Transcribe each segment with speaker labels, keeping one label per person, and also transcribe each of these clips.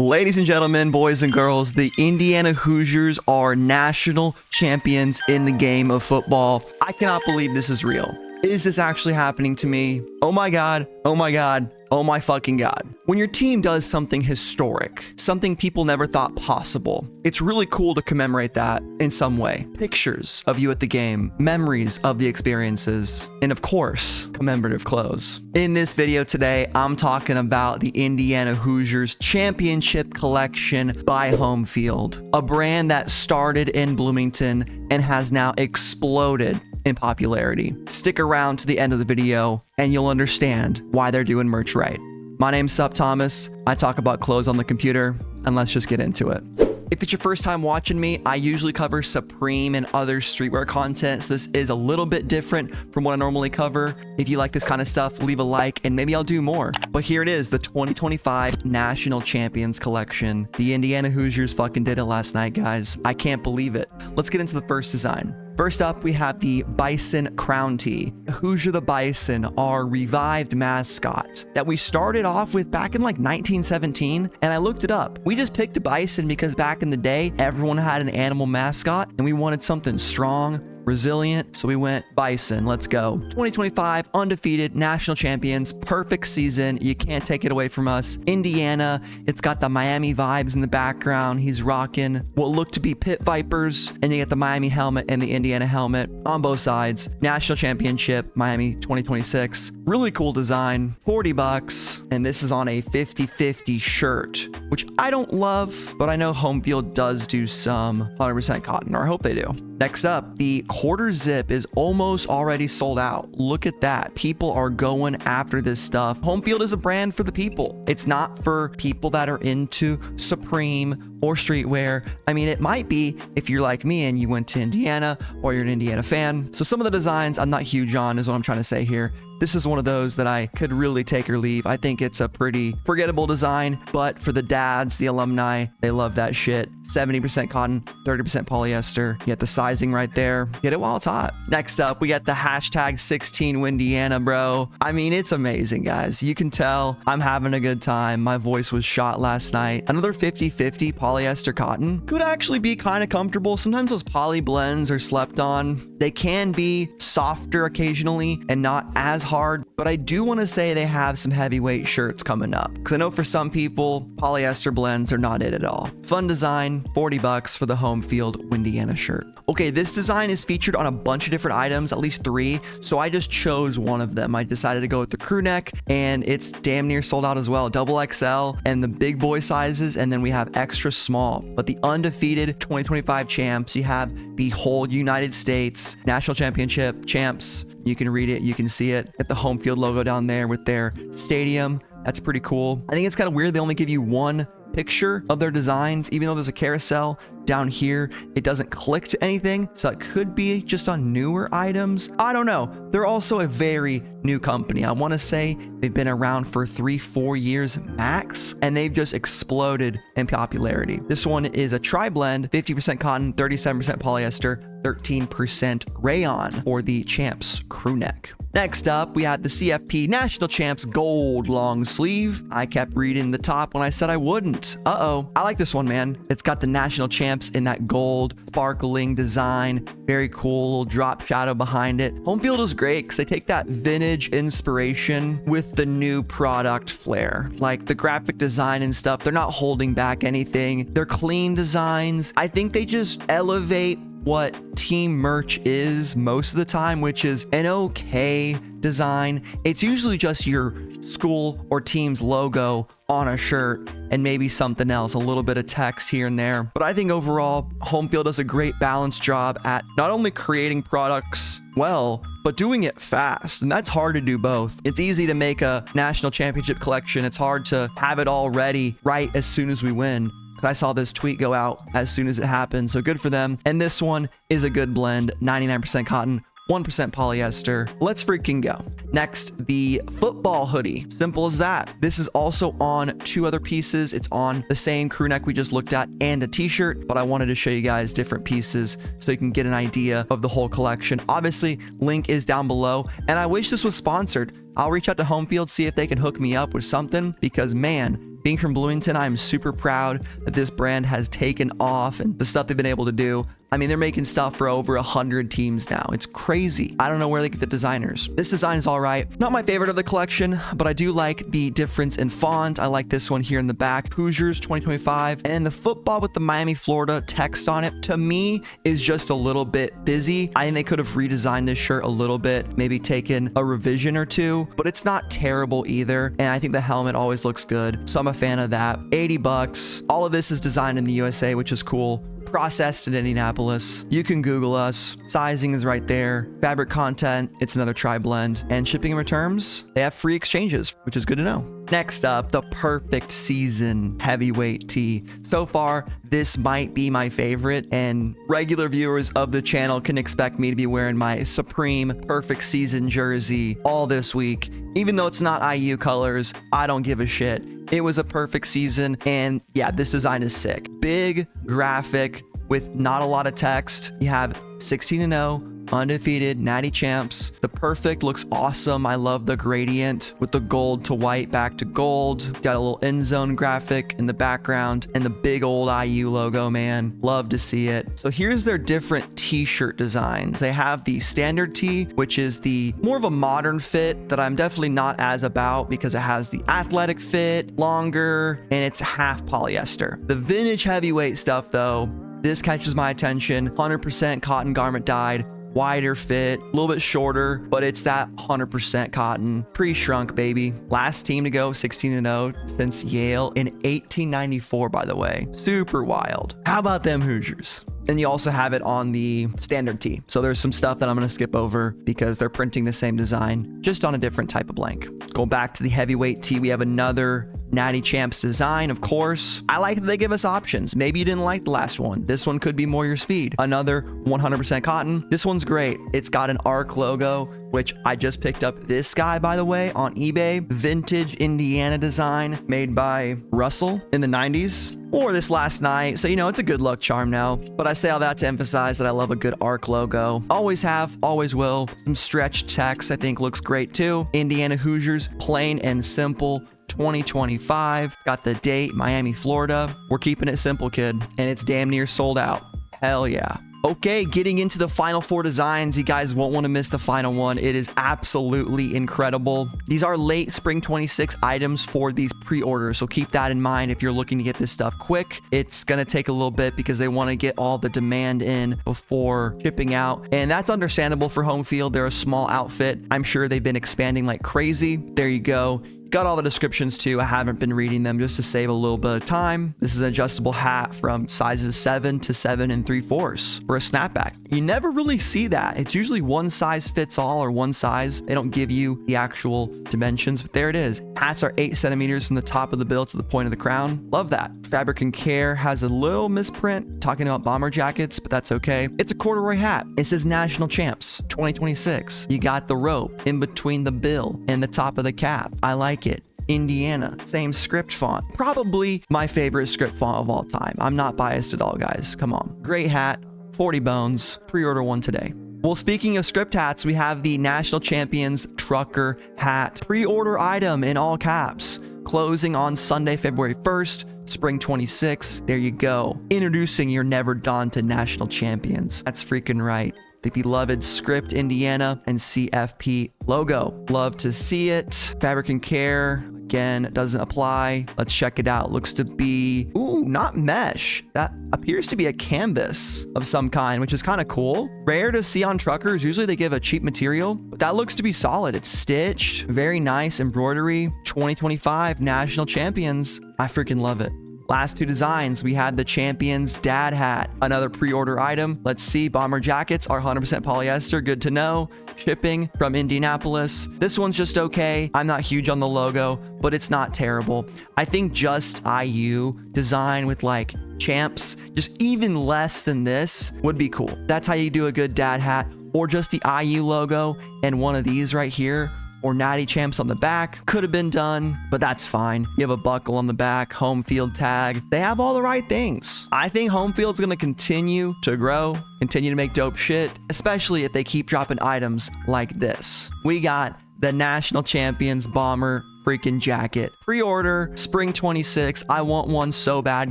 Speaker 1: Ladies and gentlemen, boys and girls, the Indiana Hoosiers are national champions in the game of football. I cannot believe this is real. Is this actually happening to me? Oh my God, oh my God, oh my fucking God. When your team does something historic, something people never thought possible, it's really cool to commemorate that in some way. Pictures of you at the game, memories of the experiences, and of course, commemorative clothes. In this video today, I'm talking about the Indiana Hoosiers Championship Collection by Homefield, a brand that started in Bloomington and has now exploded in popularity. Stick around to the end of the video and you'll understand why they're doing merch right. My name's SupThomas. I talk about clothes on the computer, and let's just get into it. If it's your first time watching me, I usually cover Supreme and other streetwear content, so this is a little bit different from what I normally cover. If you like this kind of stuff, leave a like and maybe I'll do more. But here it is, the 2025 National Champions Collection. The Indiana Hoosiers fucking did it last night, guys. I can't believe it. Let's get into the first design. First up, we have the Bison Crown Tee. Hoosier the Bison, our revived mascot that we started off with back in like 1917, and I looked it up. We just picked a bison because back in the day, everyone had an animal mascot, and we wanted something strong, resilient, so we went bison. Let's go. 2025 undefeated national champions, perfect season. You can't take it away from us. Indiana, it's got the Miami vibes in the background. He's rocking what look to be pit vipers, and you get the Miami helmet and the Indiana helmet on both sides. National championship, Miami 2026. Really cool design, 40 bucks, and this is on a 50-50 shirt, which I don't love, but I know Homefield does do some 100% cotton, or I hope they do. Next up, the quarter zip is almost already sold out. Look at that. People are going after this stuff. Homefield is a brand for the people. It's not for people that are into Supreme or streetwear. I mean, it might be if you're like me and you went to Indiana or you're an Indiana fan. So some of the designs I'm not huge on is what I'm trying to say here. This is one of those that I could really take or leave. I think it's a pretty forgettable design, but for the dads, the alumni, they love that shit. 70% cotton, 30% polyester. You get the sizing right there. Get it while it's hot. Next up, we got the hashtag 16 Windiana, bro. I mean, it's amazing, guys. You can tell I'm having a good time. My voice was shot last night. Another 50-50 polyester cotton could actually be kind of comfortable. Sometimes those poly blends are slept on. They can be softer occasionally and not as hard, but I do want to say they have some heavyweight shirts coming up, because I know for some people polyester blends are not it at all. Fun design, 40 bucks for the Homefield Windiana shirt. Okay, this design is featured on a bunch of different items, at least 3, so I just chose one of them. I decided to go with the crew neck, and it's damn near sold out as well. Double XL and the big boy sizes, and then we have extra small. But the undefeated 2025 champs, you have the whole United States National Championship champs. You can read it, you can see it. Get the Homefield logo down there with their stadium. That's pretty cool. I think it's kind of weird they only give you one picture of their designs, even though there's a carousel down here. It doesn't click to anything, so it could be just on newer items. I don't know. They're also a very new company. I want to say they've been around for 3-4 years max, and they've just exploded in popularity. This one is a tri-blend, 50% cotton, 37% polyester, 13% rayon for the champs crew neck. Next up, we had the CFP National Champs Gold Long Sleeve. I kept reading the top when I said I wouldn't. Uh-oh. I like this one, man. It's got the National Champs in that gold sparkling design. Very cool, little drop shadow behind it. Homefield is great because they take that vintage inspiration with the new product flair. Like the graphic design and stuff, they're not holding back anything. They're clean designs. I think they just elevate what team merch is most of the time, which is an okay design. It's usually just your school or team's logo on a shirt and maybe something else, a little bit of text here and there. But I think overall, Homefield does a great balanced job at not only creating products well, but doing it fast. And that's hard to do both. It's easy to make a national championship collection. It's hard to have it all ready right as soon as we win. I saw this tweet go out as soon as it happened, so good for them. And this one is a good blend, 99% cotton, 1% polyester. Let's freaking go. Next, the football hoodie. Simple as that. This is also on 2 other pieces. It's on the same crew neck we just looked at and a t-shirt, but I wanted to show you guys different pieces so you can get an idea of the whole collection. Obviously, link is down below, and I wish this was sponsored. I'll reach out to Homefield, see if they can hook me up with something, because man, Being from Bloomington, I'm super proud that this brand has taken off and the stuff they've been able to do. I mean, they're making stuff for over 100 teams now. It's crazy. I don't know where they get the designers. This design is all right. Not my favorite of the collection, but I do like the difference in font. I like this one here in the back, Hoosiers 2025. And the football with the Miami, Florida text on it, to me, is just a little bit busy. I think they could have redesigned this shirt a little bit, maybe taken a revision or two, but it's not terrible either. And I think the helmet always looks good. So I'm a fan of that. 80 bucks. All of this is designed in the USA, which is cool. Processed in Indianapolis. You can Google us. Sizing is right there. Fabric content, it's another tri-blend. And shipping and returns, they have free exchanges, which is good to know. Next up, the perfect season heavyweight tee. So far, this might be my favorite, and regular viewers of the channel can expect me to be wearing my Supreme perfect season jersey all this week. Even though it's not IU colors, I don't give a shit. It was a perfect season, and yeah, this design is sick. Big graphic with not a lot of text. You have 16-0, undefeated, natty champs. The perfect looks awesome. I love the gradient with the gold to white back to gold. Got a little end zone graphic in the background and the big old IU logo, man. Love to see it. So here's their different t-shirt designs. They have the standard tee, which is the more of a modern fit that I'm definitely not as about because it has the athletic fit, longer, and it's half polyester. The vintage heavyweight stuff though, this catches my attention. 100% cotton garment dyed. Wider fit, a little bit shorter, but it's that 100% cotton, pre-shrunk, baby. Last team to go 16-0 since Yale in 1894, by the way. Super wild. How about them Hoosiers? And you also have it on the standard tee. So there's some stuff that I'm going to skip over because they're printing the same design, just on a different type of blank. Going back to the heavyweight tee, we have another Natty Champs design, of course. I like that they give us options. Maybe you didn't like the last one. This one could be more your speed. Another 100% cotton. This one's great. It's got an ARC logo, which I just picked up this guy, by the way, on eBay. Vintage Indiana design made by Russell in the 90s. Or this last night. So, you know, it's a good luck charm now. But I say all that to emphasize that I love a good ARC logo. Always have, always will. Some stretched text I think looks great too. Indiana Hoosiers, plain and simple. 2025. Got the date, Miami, Florida. We're keeping it simple, kid. And it's damn near sold out. Hell yeah. Okay, getting into the final four designs. You guys won't want to miss the final one. It is absolutely incredible. These are late spring 26 items for these pre-orders, so keep that in mind if you're looking to get this stuff quick. It's going to take a little bit because they want to get all the demand in before shipping out, and that's understandable for Homefield. They're a small outfit. I'm sure they've been expanding like crazy. There you go. Got all the descriptions too. I haven't been reading them just to save a little bit of time. This is an adjustable hat from sizes 7 to 7 3/4 for a snapback. You never really see that. It's usually one size fits all or one size. They don't give you the actual dimensions, but there it is. Hats are 8 centimeters from the top of the bill to the point of the crown. Love that. Fabric and Care has a little misprint talking about bomber jackets, but that's okay. It's a corduroy hat. It says National Champs 2026. You got the rope in between the bill and the top of the cap. I like it. Indiana, same script font. Probably my favorite script font of all time. I'm not biased at all, guys. Come on. Great hat, 40 bones. Pre-order one today. Well, speaking of script hats, we have the National Champions Trucker hat. Pre-order item in all caps. Closing on Sunday, February 1st. Spring 26. There you go. Introducing your never daunted national champions. That's freaking right. The beloved Script Indiana and CFP logo. Love to see it. Fabric and Care, again, doesn't apply. Let's check it out. Looks to be, ooh, not mesh. That appears to be a canvas of some kind, which is kind of cool. Rare to see on truckers. Usually they give a cheap material, but that looks to be solid. It's stitched. Very nice embroidery. 2025 National Champions. I freaking love it. Last two designs, we had the Champions Dad Hat, another pre-order item. Let's see, bomber jackets are 100% polyester, good to know. Shipping from Indianapolis. This one's just okay. I'm not huge on the logo, but it's not terrible. I think just IU design with like champs, just even less than this would be cool. That's how you do a good dad hat, or just the IU logo and one of these right here. Or Natty Champs on the back. Could have been done, but that's fine. You have a buckle on the back, Homefield tag. They have all the right things. I think Homefield's gonna continue to grow, continue to make dope shit, especially if they keep dropping items like this. We got the National Champions Bomber freaking jacket. Pre-order spring 26. I want one so bad,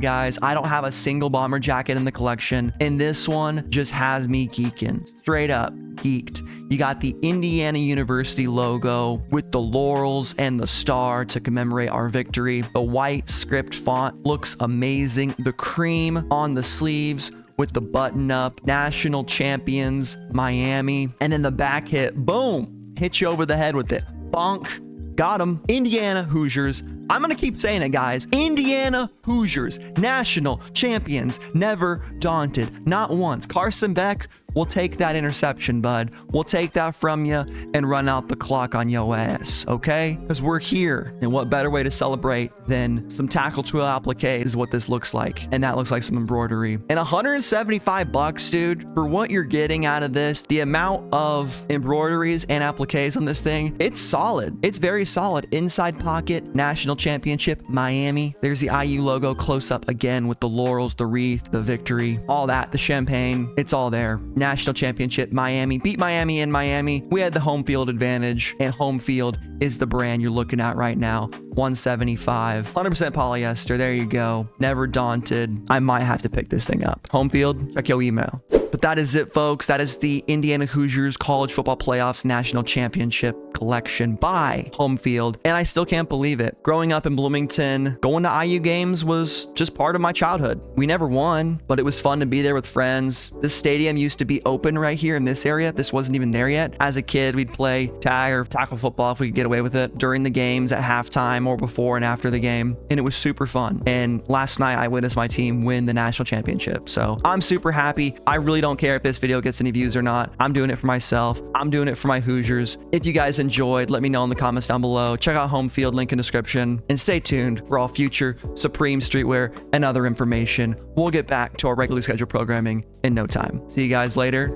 Speaker 1: guys. I don't have a single bomber jacket in the collection, and this one just has me geeking. Straight up geeked. You got the Indiana University logo with the laurels and the star to commemorate our victory. The white script font looks amazing. The cream on the sleeves with the button up. National champions, Miami. And then the back hit, boom, hit you over the head with it. Bonk. Got them. Indiana Hoosiers. I'm going to keep saying it, guys. Indiana Hoosiers, national champions, never daunted. Not once. Carson Beck, we'll take that interception, bud. We'll take that from you and run out the clock on yo ass, okay? Because we're here. And what better way to celebrate than some tackle twill applique is what this looks like. And that looks like some embroidery. And $175, dude, for what you're getting out of this, the amount of embroideries and appliques on this thing, it's solid. It's very solid. Inside pocket, national championship, Miami. There's the IU logo close up again with the laurels, the wreath, the victory, all that, the champagne. It's all there. National championship, Miami. Beat Miami in Miami. We had the home field advantage, and Homefield is the brand you're looking at right now. 175, 100% polyester. There you go. Never daunted. I might have to pick this thing up. Homefield, check your email. But that is it, folks. That is the Indiana Hoosiers College Football Playoffs National Championship collection by Homefield. And I still can't believe it. Growing up in Bloomington, going to IU games was just part of my childhood. We never won, but it was fun to be there with friends. This stadium used to be open right here in this area. This wasn't even there yet. As a kid, we'd play tag or tackle football if we could get away with it during the games at halftime or before and after the game. And it was super fun. And last night, I witnessed my team win the national championship. So I'm super happy. I really don't care if this video gets any views or not. I'm doing it for myself. I'm doing it for my Hoosiers. If you guys enjoyed, let me know in the comments down below. Check out Homefield, link in description, and stay tuned for all future Supreme streetwear and other information. We'll get back to our regularly scheduled programming in no time. See you guys later.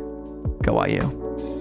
Speaker 1: Go IU.